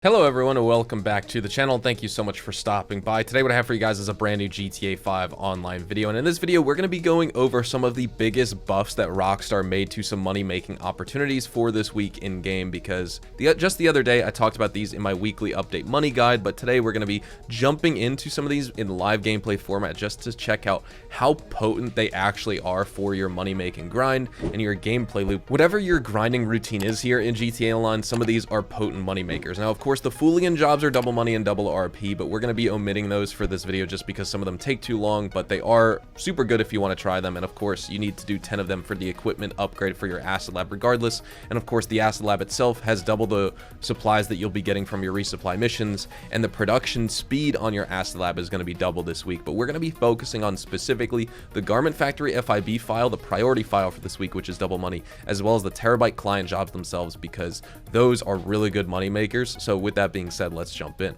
Hello everyone and welcome back to the channel. Thank you so much for stopping by. Today what I have for you guys is a brand new GTA 5 Online video, and in this video we're going to be going over some of the biggest buffs that Rockstar made to some money-making opportunities for this week in-game, because just the other day I talked about these in my weekly update money guide, but today we're going to be jumping into some of these in live gameplay format just to check out how potent they actually are for your money-making grind and your gameplay loop. Whatever your grinding routine is here in GTA Online, some of these are potent money makers. Now of course the Foolean jobs are double money and double RP, but we're going to be omitting those for this video just because some of them take too long, but they are super good if you want to try them. And of course you need to do 10 of them for the equipment upgrade for your acid lab regardless. And of course the acid lab itself has double the supplies that you'll be getting from your resupply missions, and the production speed on your acid lab is going to be double this week. But we're going to be focusing on specifically the Garment Factory FIB file, the priority file for this week, which is double money, as well as the Terabyte client jobs themselves, because those are really good money makers. So with that being said, let's jump in.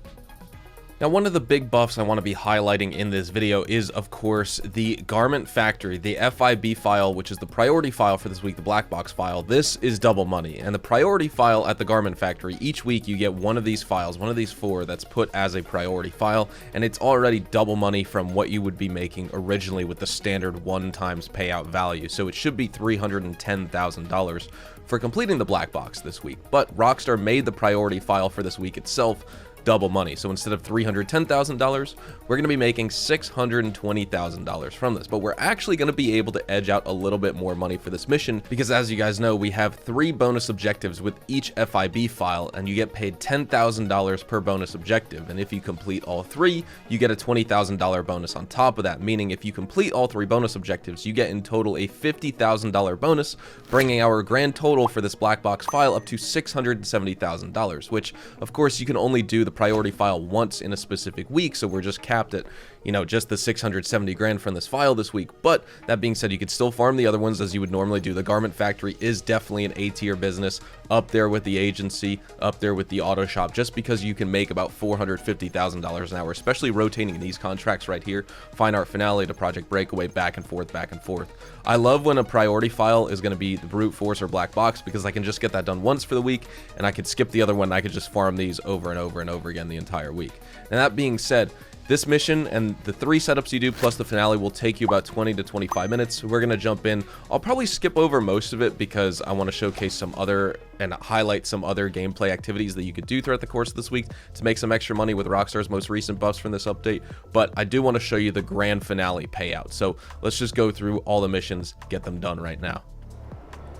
Now, one of the big buffs I want to be highlighting in this video is, of course, the Garment Factory, the FIB file, which is the priority file for this week, the Blackbox file. This is double money, and the priority file at the Garment Factory, each week you get one of these files, one of these four that's put as a priority file, and it's already double money from what you would be making originally with the standard 1 times payout value. So it should be $310,000 for completing the Blackbox this week. But Rockstar made the priority file for this week itself double money. So instead of $310,000, we're going to be making $620,000 from this. But we're actually going to be able to edge out a little bit more money for this mission, because as you guys know, we have 3 bonus objectives with each FIB file, and you get paid $10,000 per bonus objective. And if you complete all 3, you get a $20,000 bonus on top of that, meaning if you complete all 3 bonus objectives, you get in total a $50,000 bonus, bringing our grand total for this Blackbox file up to $670,000, which of course you can only do the priority file once in a specific week, so we're just capped at, just the 670 grand from this file this week. But that being said, you could still farm the other ones as you would normally do. The Garment Factory is definitely an A-tier business, up there with the agency, up there with the auto shop, just because you can make about $450,000 an hour, especially rotating these contracts right here, Fine Art Finale to Project Breakaway, back and forth, back and forth. I love when a priority file is going to be the Brute Force or Black Box, because I can just get that done once for the week, and I could skip the other one, and I could just farm these over and over and over again the entire week. And that being said, this mission and the 3 setups you do plus the finale will take you about 20 to 25 minutes. We're going to jump in. I'll probably skip over most of it because I want to showcase some other and highlight some other gameplay activities that you could do throughout the course of this week to make some extra money with Rockstar's most recent buffs from this update. But I do want to show you the grand finale payout. So let's just go through all the missions, get them done right now.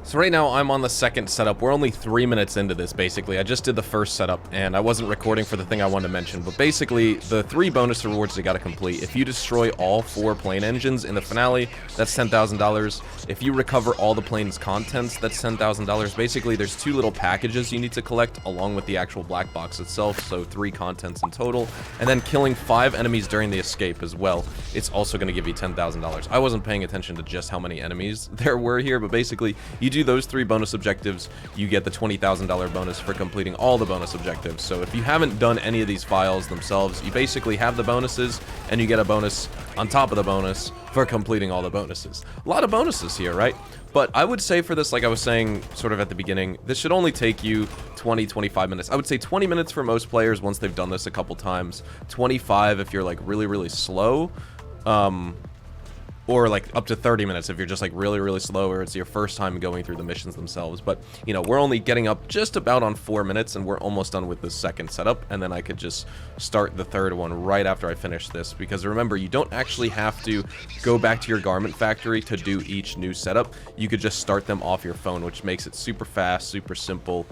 So right now I'm on the second setup. We're only 3 minutes into this, basically. I just did the first setup and I wasn't recording for the thing I wanted to mention, but basically the 3 bonus rewards you got to complete. If you destroy all 4 plane engines in the finale, that's $10,000. If you recover all the plane's contents, that's $10,000. Basically there's 2 little packages you need to collect along with the actual black box itself, so 3 contents in total, and then killing 5 enemies during the escape as well. It's also going to give you $10,000. I wasn't paying attention to just how many enemies there were here, but basically you do those 3 bonus objectives, you get the $20,000 bonus for completing all the bonus objectives. So if you haven't done any of these files themselves, you basically have the bonuses and you get a bonus on top of the bonus for completing all the bonuses. A lot of bonuses here, right? But I would say for this, like I was saying sort of at the beginning, this should only take you 20-25 minutes. I would say 20 minutes for most players once they've done this a couple times, 25 if you're like really slow, or like up to 30 minutes if you're just like really slow or it's your first time going through the missions themselves. But we're only getting up just about on 4 minutes and we're almost done with the second setup, and then I could just start the third one right after I finish this, because remember, you don't actually have to go back to your Garment Factory to do each new setup. You could just start them off your phone, which makes it super fast, super simple.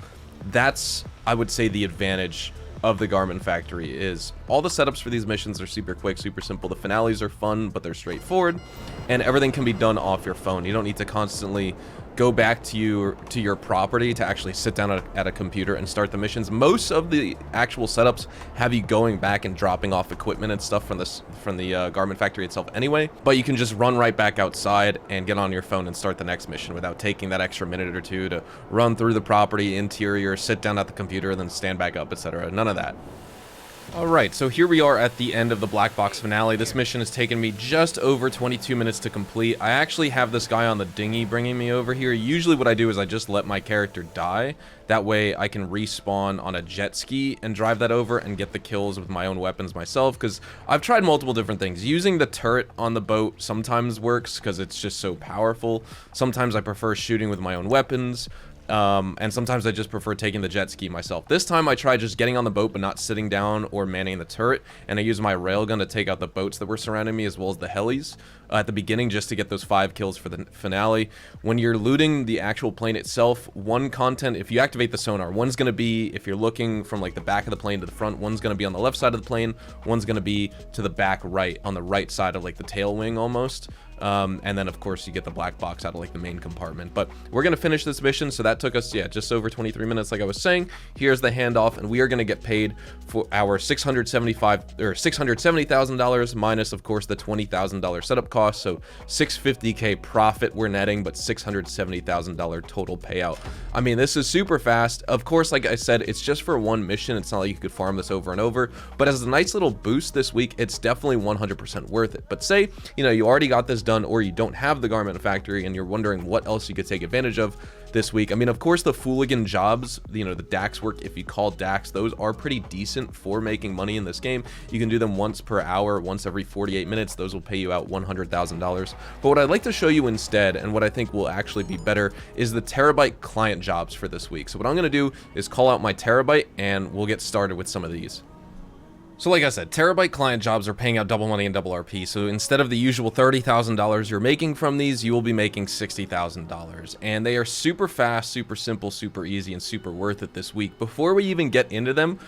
That's, I would say, the advantage of the Garment Factory. Is all the setups for these missions are super quick, super simple. The finales are fun, but they're straightforward, and everything can be done off your phone. You don't need to constantly go back to your property to actually sit down at a computer and start the missions. Most of the actual setups have you going back and dropping off equipment and stuff from the Garment Factory itself anyway, but you can just run right back outside and get on your phone and start the next mission without taking that extra minute or 2 to run through the property interior, sit down at the computer, and then stand back up, etc. None of that. Alright, so here we are at the end of the Blackbox Finale. This mission has taken me just over 22 minutes to complete. I actually have this guy on the dinghy bringing me over here. Usually what I do is I just let my character die. That way I can respawn on a jet ski and drive that over and get the kills with my own weapons myself, because I've tried multiple different things. Using the turret on the boat sometimes works because it's just so powerful. Sometimes I prefer shooting with my own weapons. And sometimes I just prefer taking the jet ski myself. This time I tried just getting on the boat but not sitting down or manning the turret, and I used my railgun to take out the boats that were surrounding me as well as the helis at the beginning just to get those 5 kills for the finale. When you're looting the actual plane itself, one content, if you activate the sonar, one's going to be, if you're looking from like the back of the plane to the front, one's going to be on the left side of the plane, one's going to be to the back right, on the right side of like the tail wing almost. And then of course you get the black box out of like the main compartment. But we're gonna finish this mission, so that took us, yeah, just over 23 minutes like I was saying. Here's the handoff, and we are gonna get paid for our $670,000 minus of course the $20,000 setup cost. So $650K profit we're netting, but $670,000 total payout. I mean, this is super fast. Of course, like I said, it's just for one mission. It's not like you could farm this over and over, but as a nice little boost this week, it's definitely 100% worth it. But say, you know, you already got this done, or you don't have the Garmin factory and you're wondering what else you could take advantage of this week. I mean, of course, the Fooligan jobs, you know, the DAX work, if you call DAX, those are pretty decent for making money in this game. You can do them once per hour, once every 48 minutes. Those will pay you out $100,000. But what I'd like to show you instead, and what I think will actually be better, is the Terabyte client jobs for this week. So what I'm going to do is call out my Terabyte, and we'll get started with some of these. So like I said, Terabyte client jobs are paying out double money and double RP. So instead of the usual $30,000 you're making from these, you will be making $60,000. And they are super fast, super simple, super easy, and super worth it this week. Before we even get into them,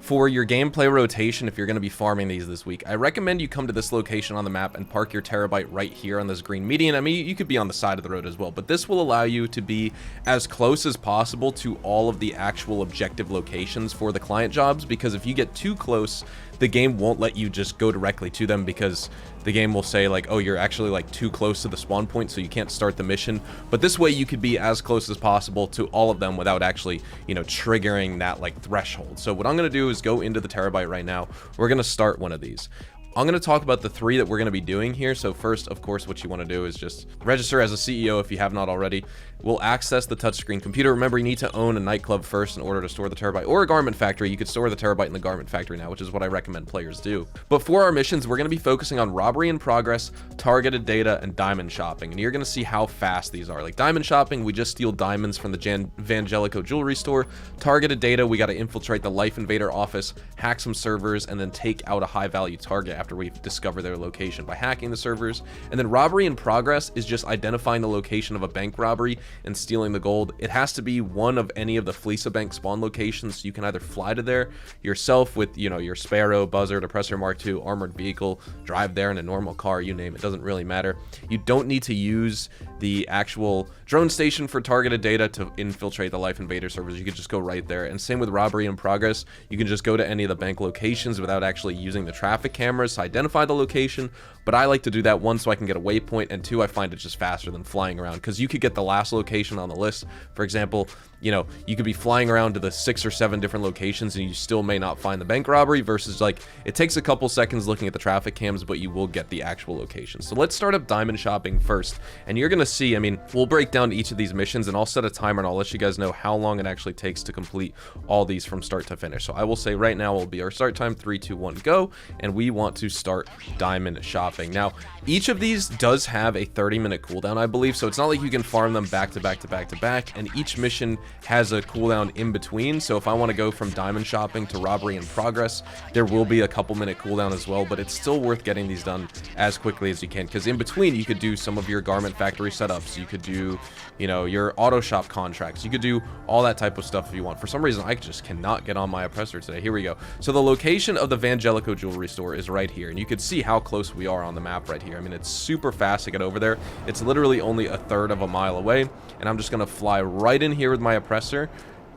for your gameplay rotation, if you're going to be farming these this week, I recommend you come to this location on the map and park your Terabyte right here on this green median. I mean, you could be on the side of the road as well, but this will allow you to be as close as possible to all of the actual objective locations for the client jobs, because if you get too close, the game won't let you just go directly to them, because the game will say like, oh, you're actually like too close to the spawn point, so you can't start the mission. But this way you could be as close as possible to all of them without actually, you know, triggering that like threshold. So what I'm going to do is go into the Terabyte right now. We're going to start one of these. I'm going to talk about the 3 that we're going to be doing here. So first, of course, what you want to do is just register as a CEO if you have not already. We'll access the touchscreen computer. Remember, you need to own a nightclub first in order to store the Terabyte, or a Garmin factory. You could store the Terabyte in the Garmin factory now, which is what I recommend players do. But for our missions, we're going to be focusing on Robbery in Progress, Targeted Data, and Diamond Shopping. And you're going to see how fast these are. Like Diamond Shopping, we just steal diamonds from the Vangelico jewelry store. Targeted Data, we got to infiltrate the Life Invader office, hack some servers, and then take out a high-value target after we discover their location by hacking the servers. And then Robbery in Progress is just identifying the location of a bank robbery and stealing the gold. It has to be one of any of the Fleeca Bank spawn locations, so you can either fly to there yourself with, you know, your Sparrow, Buzzard, Oppressor Mark II, armored vehicle, drive there in a normal car, you name it, doesn't really matter. You don't need to use the actual drone station for targeted data to infiltrate the Life Invader servers. You could just go right there. And same with Robbery in Progress, you can just go to any of the bank locations without actually using the traffic cameras to identify the location. But I like to do that, one, so I can get a waypoint, and two, I find it just faster than flying around, because you could get the last location on the list. For example, you know, you could be flying around to the 6 or 7 different locations and you still may not find the bank robbery, versus like it takes a couple seconds looking at the traffic cams, but you will get the actual location. So let's start up diamond shopping first, and you're gonna see, I mean, we'll break down each of these missions and I'll set a timer and I'll let you guys know how long it actually takes to complete all these from start to finish. So I will say right now will be our start time, 3, 2, 1, go, and we want to start diamond shopping. Now, each of these does have a 30-minute cooldown, I believe, so it's not like you can farm them back to back to back to back, and each mission has a cooldown in between. So if I want to go from diamond shopping to Robbery in Progress, there will be a couple minute cooldown as well, but it's still worth getting these done as quickly as you can, because in between you could do some of your garment factory setups, you could do, you know, your auto shop contracts, you could do all that type of stuff if you want. For some reason I just cannot get on my oppressor today. Here we go. So the location of the Vangelico jewelry store is right here, and you can see how close we are on the map right here. I mean, it's super fast to get over there. It's literally only a third of a mile away, and I'm just gonna fly right in here with my oppressor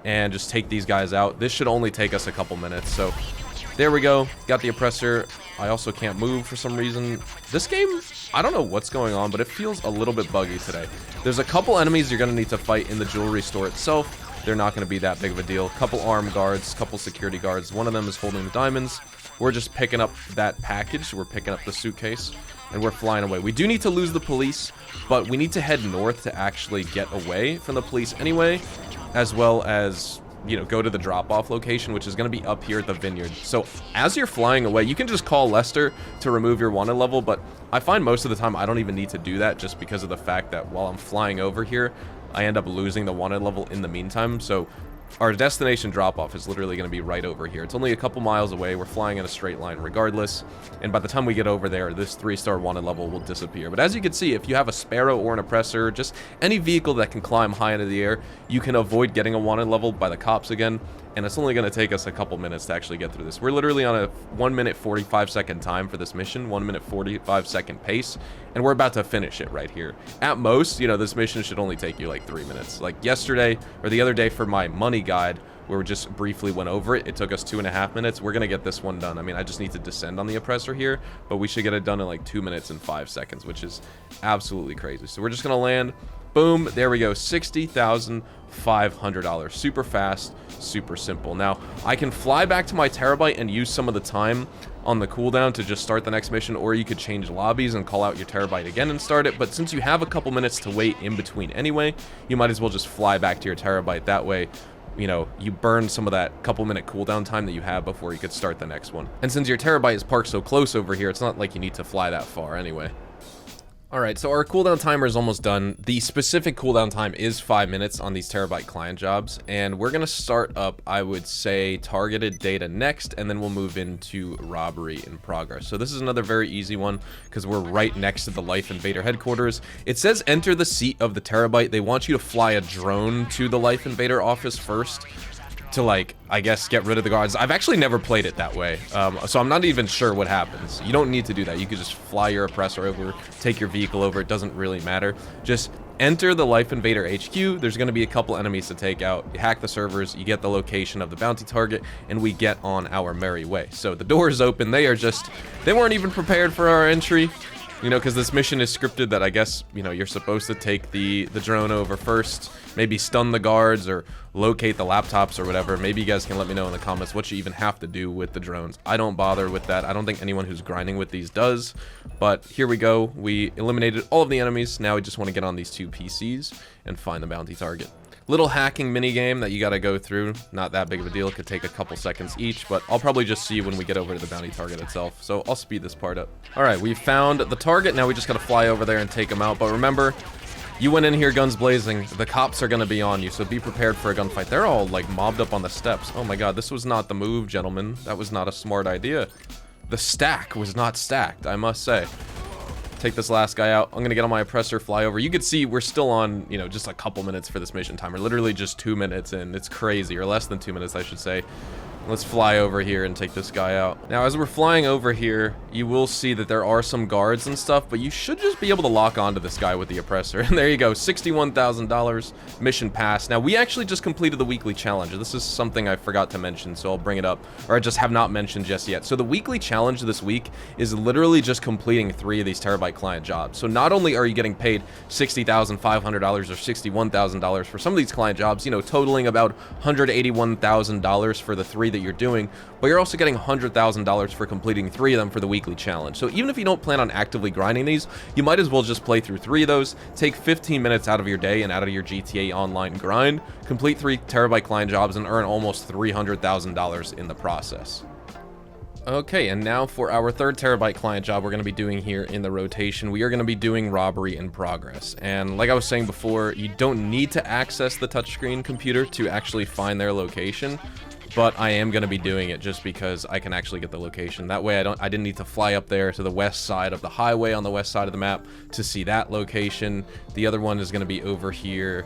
and just take these guys out. This should only take us a couple minutes. So there we go, got the oppressor. I also can't move for some reason. This game, I don't know what's going on, but it feels a little bit buggy today. There's a couple enemies you're gonna need to fight in the jewelry store itself. they're not going to be that big of a deal. Couple armed guards, couple security guards. One of them is holding the diamonds. We're just picking up that package. We're picking up the suitcase, and we're flying away. We do need to lose the police, but we need to head north to actually get away from the police anyway, as well as, you know, go to the drop-off location, which is going to be up here at the vineyard. So as you're flying away, you can just call Lester to remove your wanted level, but I find most of the time I don't even need to do that, just because of the fact that while I'm flying over here, I end up losing the wanted level in the meantime. So our destination drop-off is literally going to be right over here. It's only a couple miles away. We're flying in a straight line regardless. And by the time we get over there, this 3-star wanted level will disappear. But as you can see, if you have a Sparrow or an Oppressor, just any vehicle that can climb high into the air, you can avoid getting a wanted level by the cops again. And it's only going to take us a couple minutes to actually get through this. We're literally on a 1 minute 45 second time for this mission, 1 minute 45 second pace, and we're about to finish it right here. At most, you know, this mission should only take you like 3 minutes. Like yesterday, or the other day for my money guide, where we just briefly went over it, it took us 2.5 minutes. We're going to get this one done. I mean, I just need to descend on the Oppressor here, but we should get it done in like 2 minutes and 5 seconds, which is absolutely crazy. So we're just going to land. Boom, there we go, $60,500. Super fast, super simple. Now, I can fly back to my Terabyte and use some of the time on the cooldown to just start the next mission, or you could change lobbies and call out your Terabyte again and start it. But since you have a couple minutes to wait in between anyway, you might as well just fly back to your Terabyte. That way, you know, you burn some of that couple minute cooldown time that you have before you could start the next one. And since your Terabyte is parked so close over here, it's not like you need to fly that far anyway. Alright, so our cooldown timer is almost done. The specific cooldown time is 5 minutes on these Terabyte client jobs, and we're going to start up, I would say, targeted data next, and then we'll move into robbery in progress. So this is another very easy one, because we're right next to the Life Invader headquarters. It says enter the seat of the Terabyte. They want you to fly a drone to the Life Invader office first, to, like, I guess, get rid of the guards. I've actually never played it that way, so I'm not even sure what happens. You don't need to do that. You could just fly your Oppressor over, take your vehicle over. It doesn't really matter. Just enter the Life Invader HQ. There's going to be a couple enemies to take out. You hack the servers, you get the location of the bounty target, and we get on our merry way. So the door is open. They weren't even prepared for our entry. You know, because this mission is scripted that I guess, you know, you're supposed to take the drone over first, maybe stun the guards or locate the laptops or whatever. Maybe you guys can let me know in the comments what you even have to do with the drones. I don't bother with that. I don't think anyone who's grinding with these does. But here we go. We eliminated all of the enemies. Now we just want to get on these 2 PCs and find the bounty target. Little hacking mini game that you got to go through. Not that big of a deal. It could take a couple seconds each, but I'll probably just see when we get over to the bounty target itself. So I'll speed this part up. All right, we found the target. Now we just got to fly over there and take them out. But remember, you went in here guns blazing. The cops are going to be on you, so be prepared for a gunfight. They're all like mobbed up on the steps. Oh my god, this was not the move, gentlemen. That was not a smart idea. The stack was not stacked, I must say. Take this last guy out. I'm gonna get on my Oppressor, fly over. You can see we're still on, you know, just a couple minutes for this mission timer. Literally just 2 minutes in. It's crazy, or less than 2 minutes, I should say. Let's fly over here and take this guy out. Now, as we're flying over here, you will see that there are some guards and stuff, but you should just be able to lock onto this guy with the Oppressor. And there you go, $61,000, mission passed. Now, we actually just completed the weekly challenge. This is something I forgot to mention, so I'll bring it up, or I just have not mentioned just yet. So the weekly challenge this week is literally just completing 3 of these Terabyte client jobs. So not only are you getting paid $60,500 or $61,000 for some of these client jobs, you know, totaling about $181,000 for the 3 that you're doing, but you're also getting $100,000 for completing 3 of them for the weekly challenge. So even if you don't plan on actively grinding these, you might as well just play through 3 of those, take 15 minutes out of your day and out of your GTA Online grind, complete 3 Terabyte client jobs, and earn almost $300,000 in the process. Okay, and now for our 3rd Terabyte client job we're going to be doing here in the rotation, we are going to be doing Robbery in Progress. And like I was saying before, you don't need to access the touchscreen computer to actually find their location, but I am going to be doing it just because I can actually get the location. That way I didn't need to fly up there to the west side of the highway on the west side of the map to see that location. The other one is going to be over here,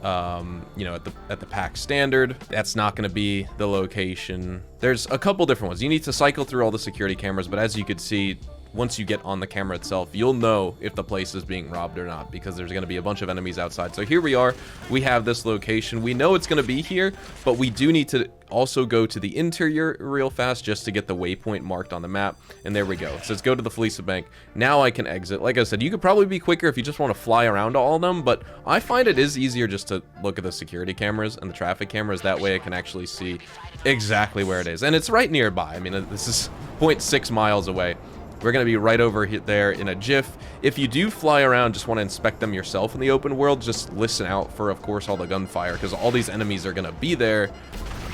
you know, at the pack standard. That's not going to be the location. There's a couple different ones. You need to cycle through all the security cameras, but as you could see, once you get on the camera itself, you'll know if the place is being robbed or not, because there's going to be a bunch of enemies outside. So here we are. We have this location. We know it's going to be here, but we do need to also go to the interior real fast just to get the waypoint marked on the map. And there we go. It says go to the Felicia Bank. Now I can exit. Like I said, you could probably be quicker if you just want to fly around to all of them, but I find it is easier just to look at the security cameras and the traffic cameras. That way I can actually see exactly where it is. And it's right nearby. I mean, this is 0.6 miles away. We're going to be right over there in a jiff. If you do fly around, just want to inspect them yourself in the open world, just listen out for, of course, all the gunfire, because all these enemies are going to be there.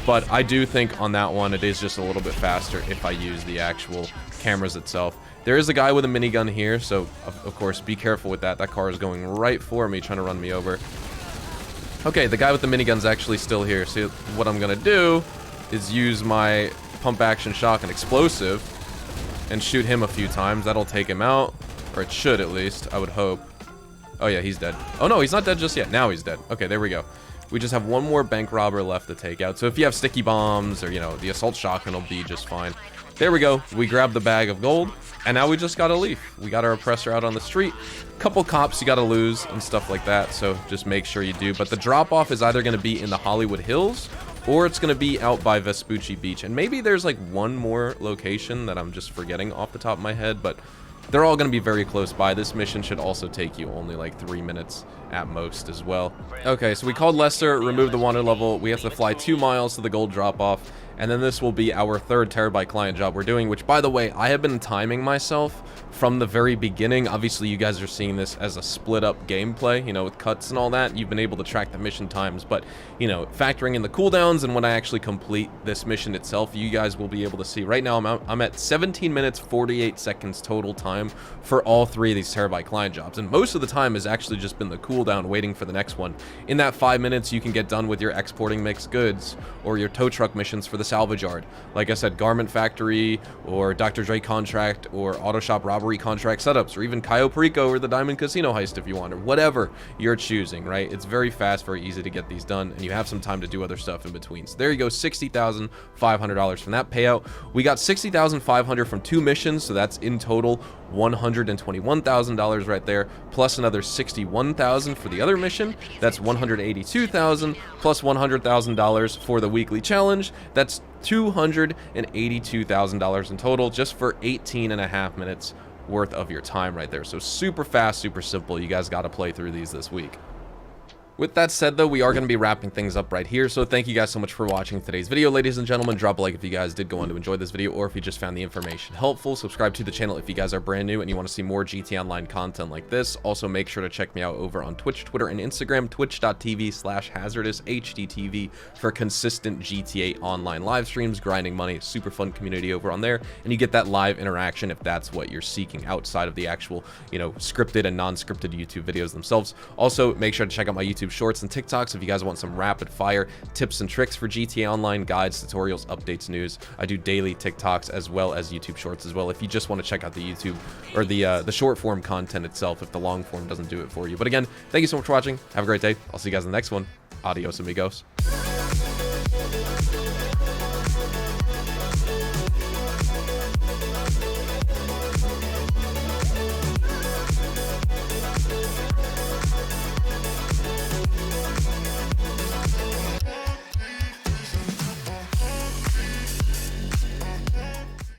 But I do think on that one, it is just a little bit faster if I use the actual cameras itself. There is a guy with a minigun here, so of course, be careful with that. That car is going right for me, trying to run me over. Okay, the guy with the minigun's actually still here. So what I'm going to do is use my pump action shotgun explosive and shoot him a few times. That'll take him out, or it should at least, I would hope. Oh yeah, he's dead. Oh no, he's not dead just yet. Now he's dead. Okay, there we go. We just have one more bank robber left to take out. So if you have sticky bombs or, you know, the assault shotgun will be just fine. There we go. We grabbed the bag of gold, and now we just gotta leave. We got our oppressor out on the street. Couple cops you gotta lose and stuff like that, so just make sure you do. But the drop-off is either gonna be in the Hollywood Hills, or it's going to be out by Vespucci Beach. And maybe there's like one more location that I'm just forgetting off the top of my head, but they're all going to be very close by. This mission should also take you only like 3 minutes at most as well. Okay, so we called Lester, removed the wanted level. We have to fly 2 miles to the gold drop-off. And then this will be our 3rd Terabyte client job we're doing, which, by the way, I have been timing myself from the very beginning. Obviously, you guys are seeing this as a split-up gameplay, you know, with cuts and all that. You've been able to track the mission times, but, you know, factoring in the cooldowns and when I actually complete this mission itself, you guys will be able to see. Right now, I'm at 17 minutes, 48 seconds total time for all 3 of these Terabyte client jobs. And most of the time has actually just been the cooldown waiting for the next one. In that 5 minutes, you can get done with your exporting mixed goods or your tow truck missions for the salvage yard. Like I said, Garment Factory or Dr. Dre contract or Auto Shop robbery contract setups, or even Cayo Perico or the Diamond Casino heist if you want, or whatever you're choosing, right? It's very fast, very easy to get these done, and you have some time to do other stuff in between. So there you go, $60,500 from that payout. We got $60,500 from 2 missions, so that's in total $121,000 right there, plus another $61,000 for the other mission. That's $182,000 plus $100,000 for the weekly challenge. That's $282,000 in total just for 18.5 minutes worth of your time right there. So super fast, super simple. You guys got to play through these this week. With that said, though, we are going to be wrapping things up right here. So thank you guys so much for watching today's video. Ladies and gentlemen, drop a like if you guys did go on to enjoy this video, or if you just found the information helpful. Subscribe to the channel if you guys are brand new and you want to see more GTA Online content like this. Also, make sure to check me out over on Twitch, Twitter, and Instagram, twitch.tv/hazardoushtv for consistent GTA Online live streams, grinding money. Super fun community over on there, and you get that live interaction if that's what you're seeking outside of the actual, you know, scripted and non-scripted YouTube videos themselves. Also, make sure to check out my YouTube Shorts and TikToks if you guys want some rapid fire tips and tricks for GTA Online, guides, tutorials, updates, news. I do daily TikToks as well as YouTube Shorts as well if you just want to check out the YouTube or the short form content itself if the long form doesn't do it for you. But again, thank you so much for watching. Have a great day. I'll see you guys in the next one. Adios, amigos.